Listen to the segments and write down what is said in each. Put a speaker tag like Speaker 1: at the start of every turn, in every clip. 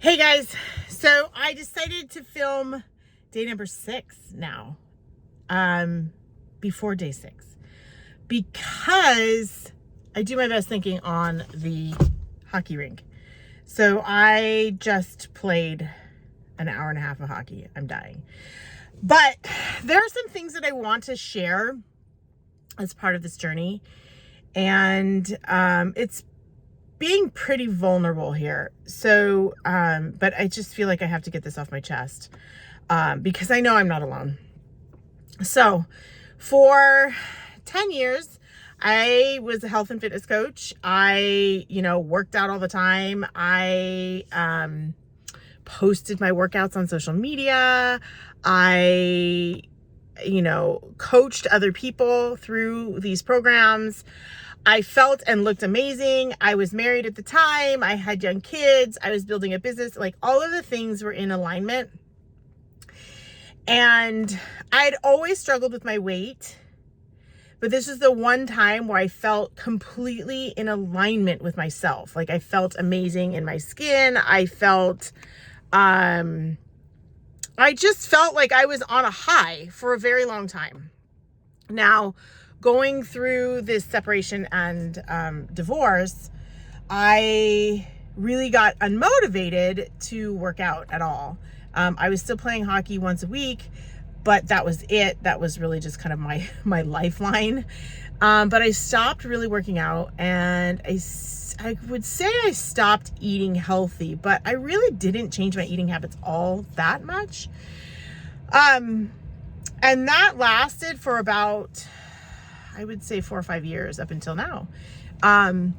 Speaker 1: Hey guys, so I decided to film day number 6 now, before day 6, because I do my best thinking on the hockey rink. So I just played an hour and a half of hockey. I'm dying. But there are some things that I want to share as part of this journey. And it's being pretty vulnerable here. So, but I just feel like I have to get this off my chest because I know I'm not alone. So for 10 years, I was a health and fitness coach. I, worked out all the time. I posted my workouts on social media. I, coached other people through these programs. I felt and looked amazing. I was married at the time. I had young kids. I was building a business. Like, all of the things were in alignment. And I'd always struggled with my weight. But this is the one time where I felt completely in alignment with myself. Like, I felt amazing in my skin. I just felt like I was on a high for a very long time. Now, going through this separation and divorce, I really got unmotivated to work out at all. I was still playing hockey once a week, but that was it. That was really just kind of my lifeline. But I stopped really working out, and I would say I stopped eating healthy, but I really didn't change my eating habits all that much. And that lasted for about, I would say, 4 or 5 years up until now. And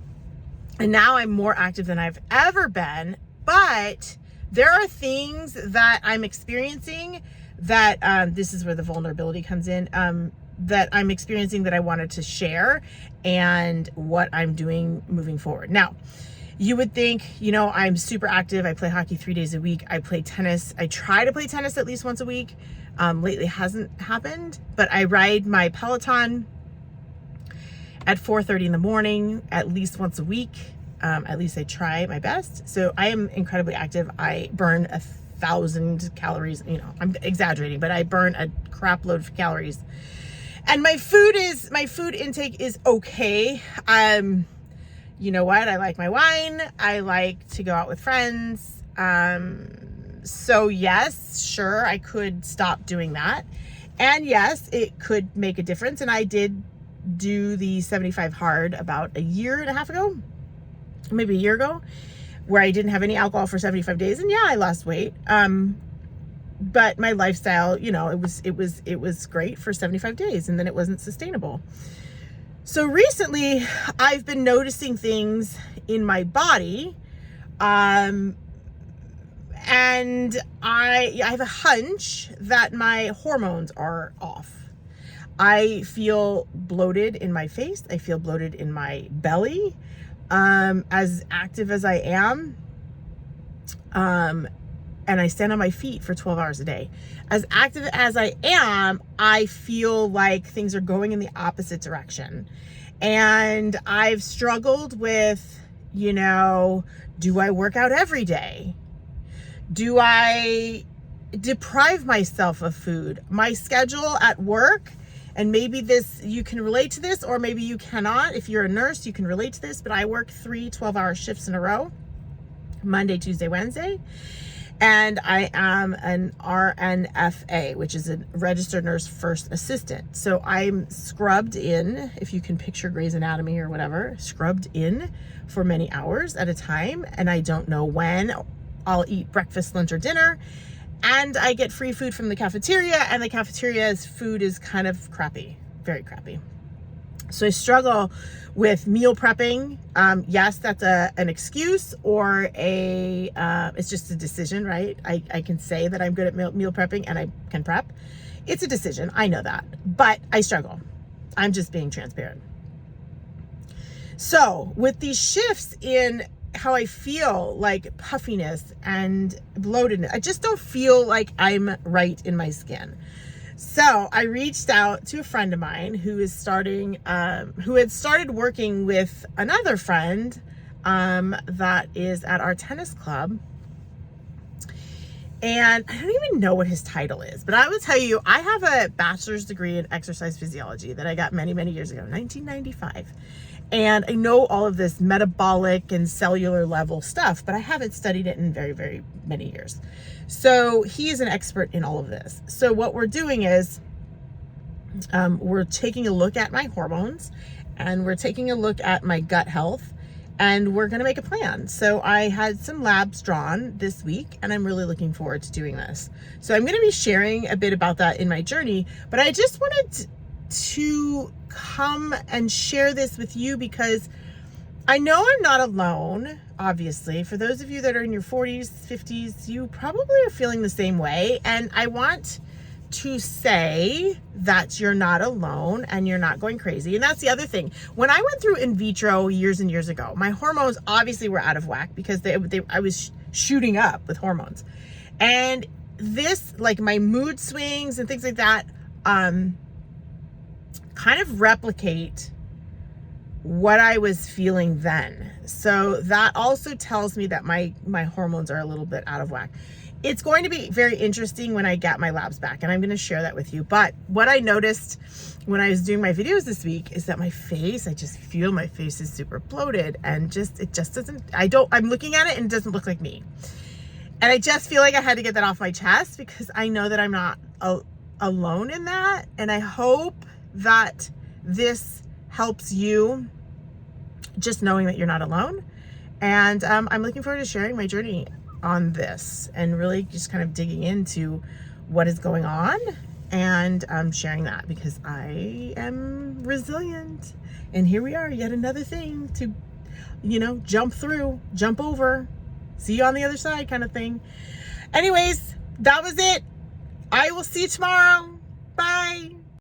Speaker 1: now I'm more active than I've ever been, but there are things that I'm experiencing that, this is where the vulnerability comes in, that I'm experiencing that I wanted to share and what I'm doing moving forward. Now, you would think, I'm super active. I play hockey 3 days a week. I play tennis. I try to play tennis at least once a week. Lately hasn't happened, but I ride my Peloton at 4:30 in the morning, at least once a week. At least I try my best. So I am incredibly active. I burn 1,000 calories. I'm exaggerating, but I burn a crap load of calories. And my food intake is okay. You know what? I like my wine. I like to go out with friends. So yes, sure, I could stop doing that. And yes, it could make a difference. And I did do the 75 hard about a year and a half ago, maybe a year ago, where I didn't have any alcohol for 75 days. And yeah, I lost weight. But my lifestyle, it was great for 75 days, and then it wasn't sustainable. So recently I've been noticing things in my body. And I have a hunch that my hormones are off. I feel bloated in my face. I feel bloated in my belly. As active as I am, and I stand on my feet for 12 hours a day. As active as I am, I feel like things are going in the opposite direction. And I've struggled with, do I work out every day? Do I deprive myself of food? My schedule at work, and maybe you can relate to this, or maybe you cannot. If you're a nurse, you can relate to this, but I work 3 12-hour shifts in a row, Monday, Tuesday, Wednesday. And I am an RNFA, which is a registered nurse first assistant. So I'm scrubbed in, if you can picture Grey's Anatomy or whatever, scrubbed in for many hours at a time. And I don't know when I'll eat breakfast, lunch, or dinner. And I get free food from the cafeteria, and the cafeteria's food is kind of crappy, very crappy. So I struggle with meal prepping. Yes, that's an excuse, or it's just a decision, right? I can say that I'm good at meal prepping and I can prep. It's a decision, I know that, but I struggle. I'm just being transparent. So with these shifts in how I feel, like puffiness and bloatedness, I just don't feel like I'm right in my skin. So I reached out to a friend of mine who had started working with another friend that is at our tennis club. And I don't even know what his title is, but I will tell you, I have a bachelor's degree in exercise physiology that I got many, many years ago, 1995. And I know all of this metabolic and cellular level stuff, but I haven't studied it in very, very many years. So he is an expert in all of this. So what we're doing is we're taking a look at my hormones, and we're taking a look at my gut health, and we're going to make a plan. So I had some labs drawn this week, and I'm really looking forward to doing this. So I'm going to be sharing a bit about that in my journey, but I just wanted to come and share this with you because I know I'm not alone. Obviously, for those of you that are in your 40s, 50s, you probably are feeling the same way. And I want to say that you're not alone and you're not going crazy. And that's the other thing. When I went through in vitro years and years ago, my hormones obviously were out of whack because I was shooting up with hormones. And this, like my mood swings and things like that, kind of replicate what I was feeling then. So that also tells me that my hormones are a little bit out of whack. It's going to be very interesting when I get my labs back, and I'm going to share that with you. But what I noticed when I was doing my videos this week is that my face, I just feel my face is super bloated, and it just doesn't, I'm looking at it and it doesn't look like me. And I just feel like I had to get that off my chest because I know that I'm not alone in that. And I hope that this helps you, just knowing that you're not alone. And I'm looking forward to sharing my journey on this and really just kind of digging into what is going on and sharing that because I am resilient. And here we are, yet another thing to, jump through, jump over, see you on the other side kind of thing. Anyways, that was it. I will see you tomorrow. Bye.